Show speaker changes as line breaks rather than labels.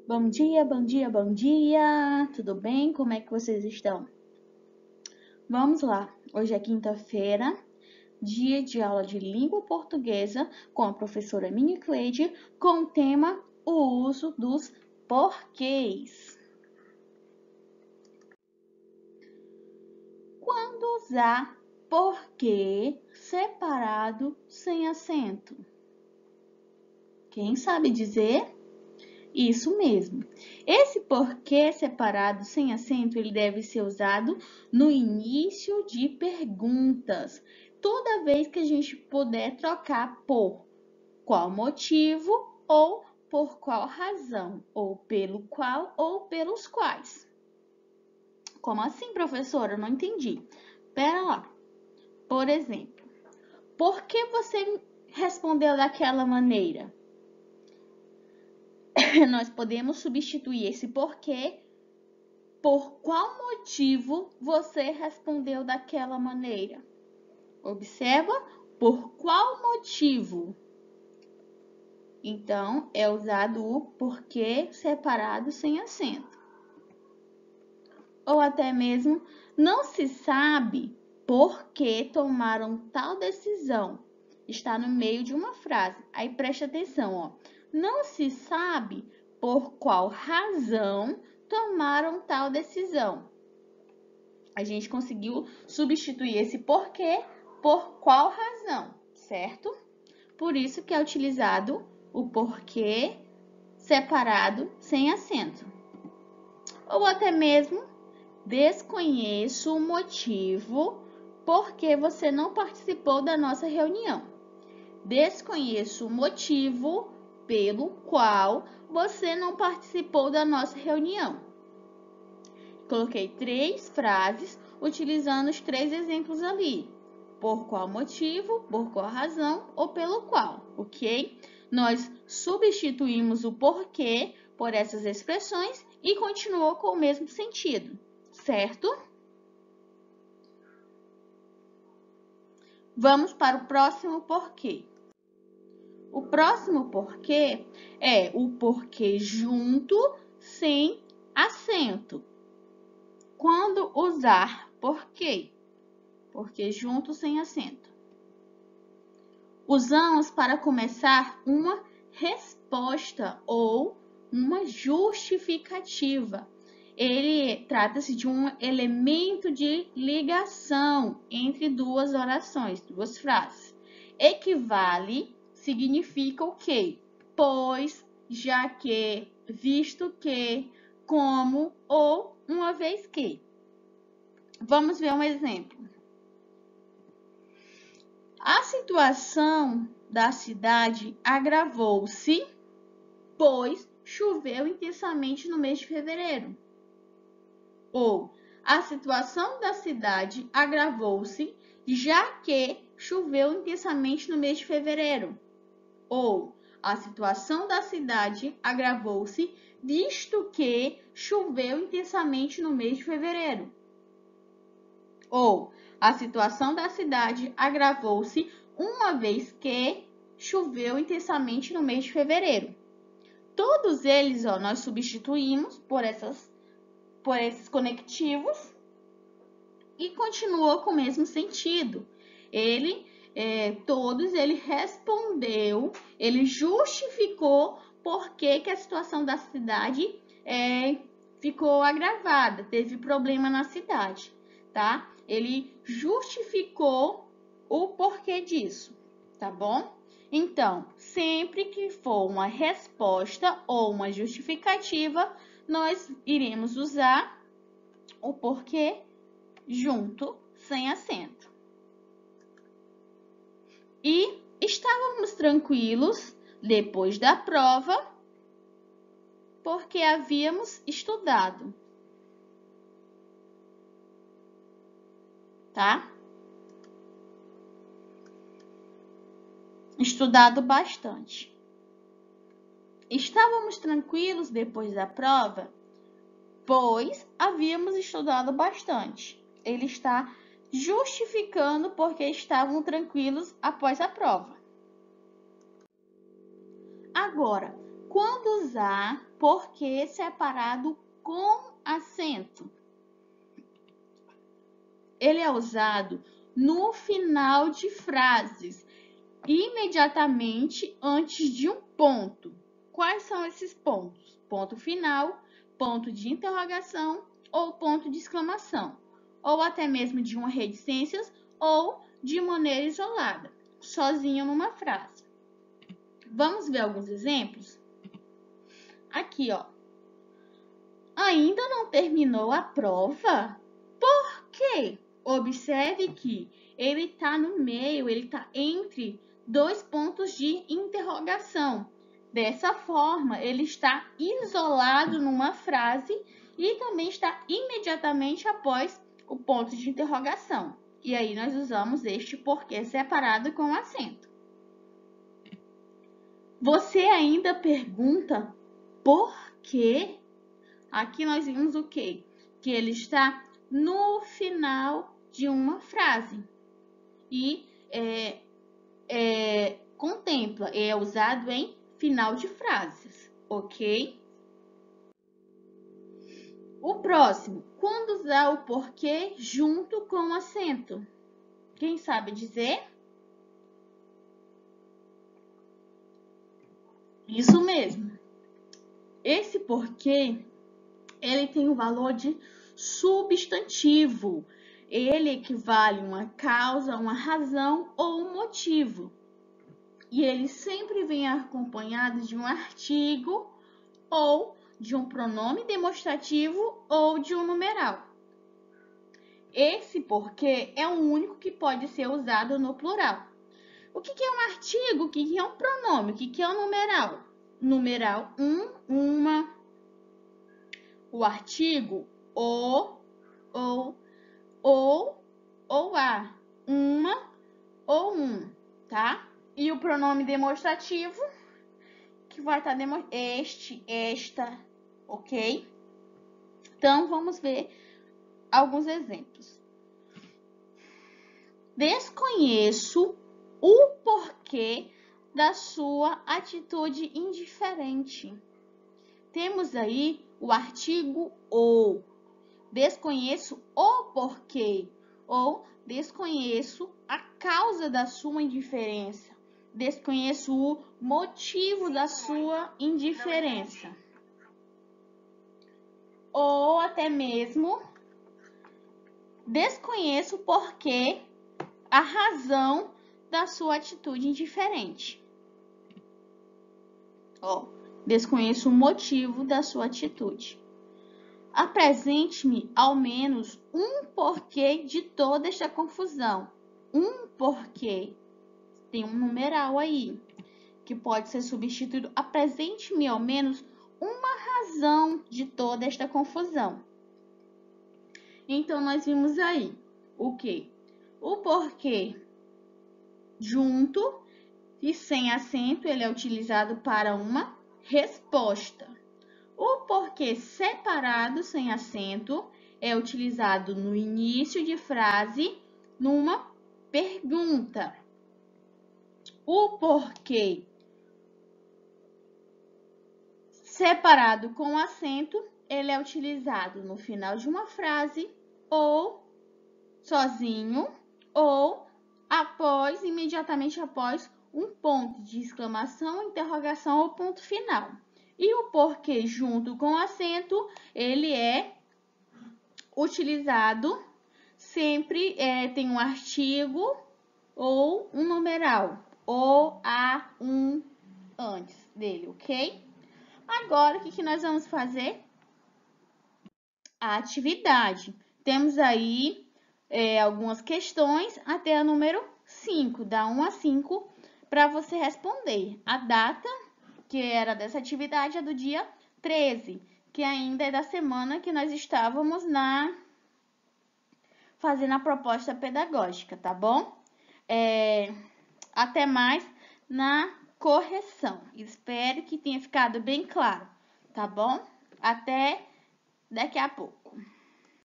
Bom dia, bom dia, bom dia! Tudo bem? Como é que vocês estão? Vamos lá! Hoje é quinta-feira, dia de aula de língua portuguesa com a professora Mini Cleide, com o tema o uso dos porquês. Quando usar porquê separado sem acento? Quem sabe dizer? Isso mesmo. Esse porquê separado sem acento, ele deve ser usado no início de perguntas. Toda vez que a gente puder trocar por qual motivo ou por qual razão, ou pelo qual ou pelos quais. Como assim, professora? Eu não entendi. Pera lá. Por exemplo, por que você respondeu daquela maneira? Nós podemos substituir esse porquê por qual motivo você respondeu daquela maneira. Observa, por qual motivo? Então, é usado o porquê separado sem acento. Ou até mesmo, não se sabe por que tomaram tal decisão. Está no meio de uma frase. Aí preste atenção, ó. Não se sabe por qual razão tomaram tal decisão. A gente conseguiu substituir esse porquê por qual razão, certo? Por isso que é utilizado o porquê separado sem acento. Ou até mesmo, desconheço o motivo por que você não participou da nossa reunião. Desconheço o motivo pelo qual você não participou da nossa reunião. Coloquei 3 frases utilizando os 3 exemplos ali. Por qual motivo, por qual razão ou pelo qual, ok? Nós substituímos o porquê por essas expressões e continuou com o mesmo sentido, certo? Vamos para o próximo porquê. O próximo porquê é o porquê junto sem acento. Quando usar porquê? Porquê junto sem acento. Usamos para começar uma resposta ou uma justificativa. Ele trata-se de um elemento de ligação entre duas orações, duas frases. Equivale significa o quê? Pois, já que, visto que, como ou uma vez que. Vamos ver um exemplo. A situação da cidade agravou-se, pois choveu intensamente no mês de fevereiro. Ou, a situação da cidade agravou-se, já que choveu intensamente no mês de fevereiro. Ou, a situação da cidade agravou-se, visto que choveu intensamente no mês de fevereiro. Ou, a situação da cidade agravou-se uma vez que choveu intensamente no mês de fevereiro. Todos eles, nós substituímos por esses conectivos e continuou com o mesmo sentido. Todos ele respondeu, ele justificou por que a situação da cidade ficou agravada, teve problema na cidade, tá? Ele justificou o porquê disso, tá bom? Então, sempre que for uma resposta ou uma justificativa, nós iremos usar o porquê junto, sem acento. E estávamos tranquilos depois da prova, porque havíamos estudado. Tá? Estudado bastante. Estávamos tranquilos depois da prova, pois havíamos estudado bastante. Ele está justificando porque estavam tranquilos após a prova. Agora, Quando usar porque separado com acento? Ele é usado no final de frases, imediatamente antes de um ponto. Quais são esses pontos? Ponto final, ponto de interrogação ou ponto de exclamação, ou até mesmo de uma reticências ou de maneira isolada, sozinho numa frase. Vamos ver alguns exemplos? Aqui, ó. Ainda não terminou a prova? Por quê? Observe que ele está no meio, ele está entre dois pontos de interrogação. Dessa forma, ele está isolado numa frase e também está imediatamente após o ponto de interrogação. E aí nós usamos este porquê separado com acento. Você ainda pergunta por quê? Aqui nós vimos o quê? Que ele está no final de uma frase. E contempla, é usado em final de frases, ok? O próximo, quando usar o porquê junto com acento? Quem sabe dizer? Isso mesmo. Esse porquê, ele tem o valor de substantivo. Ele equivale a uma causa, uma razão ou um motivo. E ele sempre vem acompanhado de um artigo ou de um pronome demonstrativo ou de um numeral. Esse porquê é o único que pode ser usado no plural. O que é um artigo? O que é um pronome? O que é um numeral? Numeral uma. O artigo o, ou a. Uma ou um, tá? E o pronome demonstrativo, que vai estar este, esta, ok? Então, vamos ver alguns exemplos. Desconheço o porquê da sua atitude indiferente. Temos aí o artigo ou. Desconheço o porquê ou desconheço a causa da sua indiferença. Desconheço o motivo da sua indiferença. Ou até mesmo desconheço o porquê, a razão da sua atitude indiferente. Ó, desconheço o motivo da sua atitude. Apresente-me ao menos um porquê de toda esta confusão. Um porquê. Tem um numeral aí, que pode ser substituído. Apresente-me ao menos uma razão de toda esta confusão. Então, nós vimos aí o quê? O porquê junto e sem acento, ele é utilizado para uma resposta. O porquê separado, sem acento, é utilizado no início de frase, numa pergunta. O porquê separado com acento, ele é utilizado no final de uma frase, ou sozinho, ou imediatamente após um ponto de exclamação, interrogação ou ponto final. E o porquê junto com acento, ele é utilizado sempre, tem um artigo ou um numeral, ou a, um antes dele, ok? Agora, o que nós vamos fazer? A atividade. Temos aí algumas questões até a número 5, da 1 a 5, para você responder. A data que era dessa atividade é do dia 13, que ainda é da semana que nós estávamos fazendo a proposta pedagógica, tá bom? Até mais na correção. Espero que tenha ficado bem claro, tá bom? Até daqui a pouco.